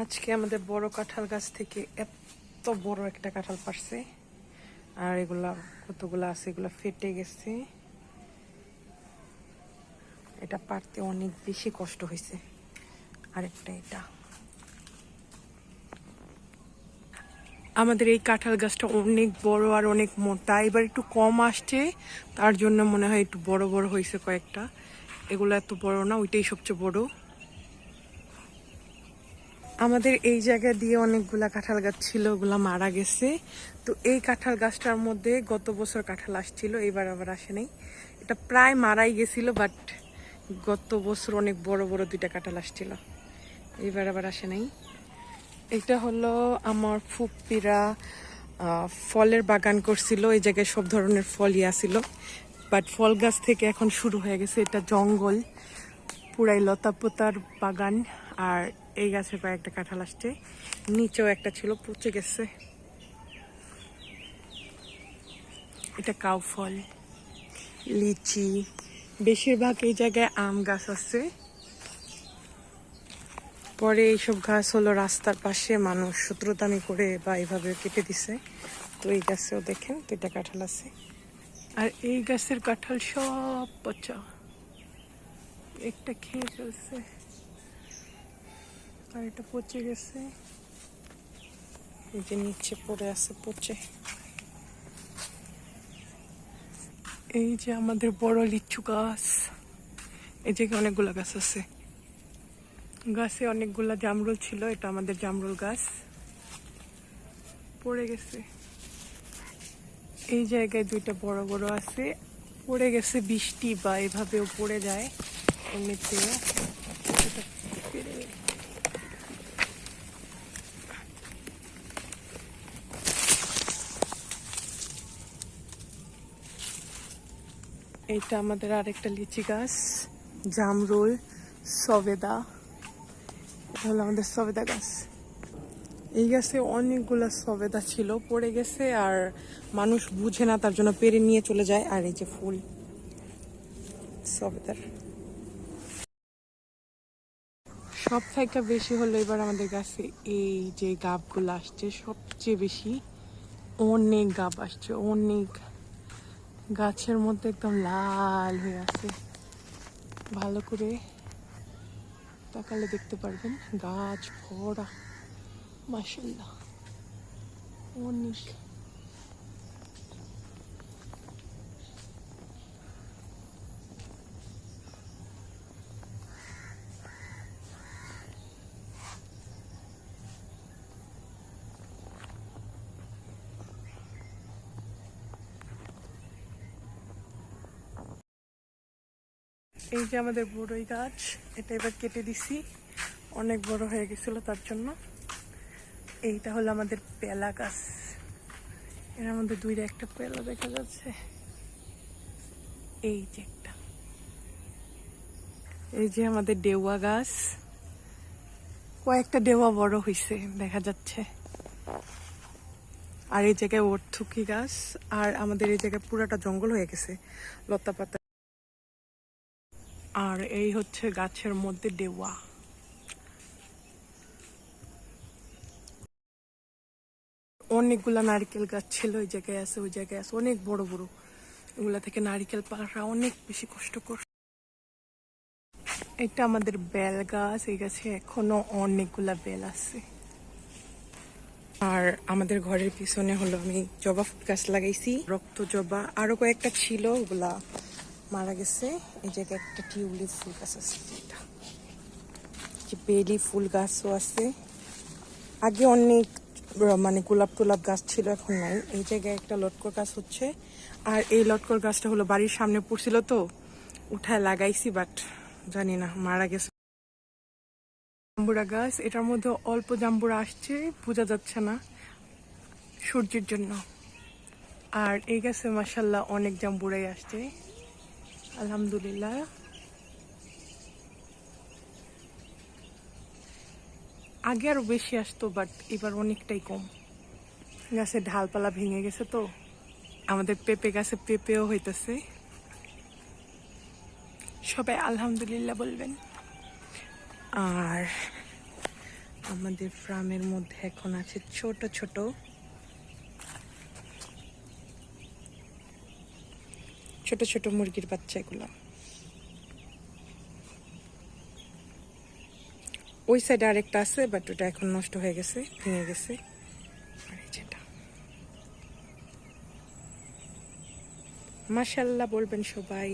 আজকে আমাদের বড় কাঁঠাল গাছ থেকে এত বড় একটা কাঁঠাল পারছে, আর এগুলা কতগুলা আছে, এগুলা ফেটে গেছে। এটা পারতে অনেক বেশি কষ্ট হয়েছে। আরেকটা এটা আমাদের এই কাঁঠাল গাছটা অনেক বড় আর অনেক মোটা, এবার একটু কম আসছে, তার জন্য মনে হয় একটু বড় বড় হয়েছে কয়েকটা। এগুলো এত বড় না, ওইটাই সবচেয়ে বড়। আমাদের এই জায়গা দিয়ে অনেকগুলা কাঁঠাল গাছ ছিল, ওগুলা মারা গেছে। তো এই কাঁঠাল গাছটার মধ্যে গত বছর কাঁঠাল আসছিল, এবার আবার আসে নাই। এটা প্রায় মারাই গেছিল, বাট গত বছর অনেক বড় বড় দুইটা কাঁঠাল আসছিল, এবার আবার আসে নাই। এটা হলো আমার ফুপ্পিরা ফলের বাগান করছিল, এই জায়গায় সব ধরনের ফলই আসছিল, বাট ফল গাছ থেকে এখন শুরু হয়ে গেছে এটা জঙ্গল, পুরাই লতা পাতার বাগান। আর এই গাছে কয়েকটা কাঁঠাল আসছে, নিচেও একটা ছিল, পচে গেছে। এটা কাউ ফল, লিচি, বেশিরভাগ এই জায়গায় আম গাছ আছে। পরে এইসব গাছ হলো রাস্তার পাশে মানুষ শত্রুতামি করে বা এইভাবে কেটে দিছে। তো এই গাছেও দেখেন দুইটা কাঁঠাল আছে, আর এই গাছের কাঁঠাল সব পচা, একটা খেয়ে ফেলছে আর এটা পচে গেছে। এই যে নিচে পড়ে আছে পচে। এই যে আমাদের বড় লিচু গাছ, এই জায়গায় অনেকগুলা গাছ আছে, গাছে অনেকগুলা জামরুল ছিল, এটা আমাদের জামরুল গাছ পড়ে গেছে। এই জায়গায় দুইটা বড় বড় আছে, পড়ে গেছে বৃষ্টি বা এভাবেও পড়ে যায় এমনিতে। এইটা আমাদের আরেকটা লিচি গাছ, জামরুল, সবেদা, এটা হলো আমাদের সবেদা গাছ। এই গাছে অনেকগুলা সবেদা ছিল, পড়ে গেছে, আর মানুষ বুঝে না তার জন্য পেরে নিয়ে চলে যায়। আর এই যে ফুল সবেদার, সব থেকে বেশি হলো এবার আমাদের গাছে এই যে গাবগুলো আসছে সবচেয়ে বেশি, অনেক গাব আসছে, অনেক। গাছের মধ্যে একদম লাল হয়ে আছে, ভালো করে তাকালে দেখতে পারবেন গাছ ভরা, মাশাআল্লাহ অনেক। এই যে আমাদের বড়ই গাছ, এটা এবার কেটে দিছি, অনেক বড় হয়ে গেছিল তার জন্য। এইটা হলো আমাদের পেলা গাছ, এর মধ্যে দুইটা একটা পেলা দেখা যাচ্ছে, এই যে একটা। এই যে আমাদের ডেওয়া গাছ, কয়েকটা ডেওয়া বড় হয়েছে দেখা যাচ্ছে। আর এই জায়গায় অর্থুকি গাছ, আর আমাদের এই জায়গায় পুরাটা জঙ্গল হয়ে গেছে লতা পাতা। আর এই হচ্ছে গাছের মধ্যে ডেওয়া। অনেকগুলা নারকেল গাছ ছিল, ওই জায়গায় আছে, ওই জায়গায় আছে, অনেক বড় বড়। এগুলা থেকে নারকেল পাড়া অনেক বেশি কষ্টকর। এটা আমাদের বেল গাছ, এই গাছে এখনো অনেকগুলা বেল আছে। আর আমাদের ঘরের পিছনে হলো আমি জবা ফুল গাছ লাগাইছি, রক্ত জবা, আরো কয়েকটা ছিল, ওগুলা মারা গেছে। এই জায়গায় একটা টিউলিপ ফুল গাছ আছে, এটা যে বেলি ফুল গাছও আছে। আগে অনেক মানে গোলাপ টোলাপ গাছ ছিল, এখন নাই। এই জায়গায় একটা লটকর গাছ হচ্ছে, আর এই লটকর গাছটা হলো বাড়ির সামনে পড়ছিল, তো উঠায় লাগাইছি, বাট জানি না মারা গেছে। জাম্বুরা গাছ, এটার মধ্যে অল্প জাম্বুরা আসছে, বোঝা যাচ্ছে না সূর্যের জন্য। আর এই গাছে মাশাআল্লাহ অনেক জাম্বুরাই আসছে, আলহামদুলিল্লাহ। আগে আরো বেশি আসতো, বাট এবার অনেকটাই কম। গাছের ঢালপালা ভেঙে গেছে, তো আমাদের পেঁপে গাছে পেঁপেও হইতেছে। সবাই আলহামদুলিল্লাহ বলবেন। আর আমাদের ফার্মের মধ্যে এখন আছে ছোট ছোট ছোট ছোট মুরগির বাচ্চাগুলো। ওই সাইডে আরেকটা আছে, বাট ওটা এখন নষ্ট হয়ে গেছে, ভেঙে গেছে। আর এই যেটা, মাশাআল্লাহ বলবেন সবাই।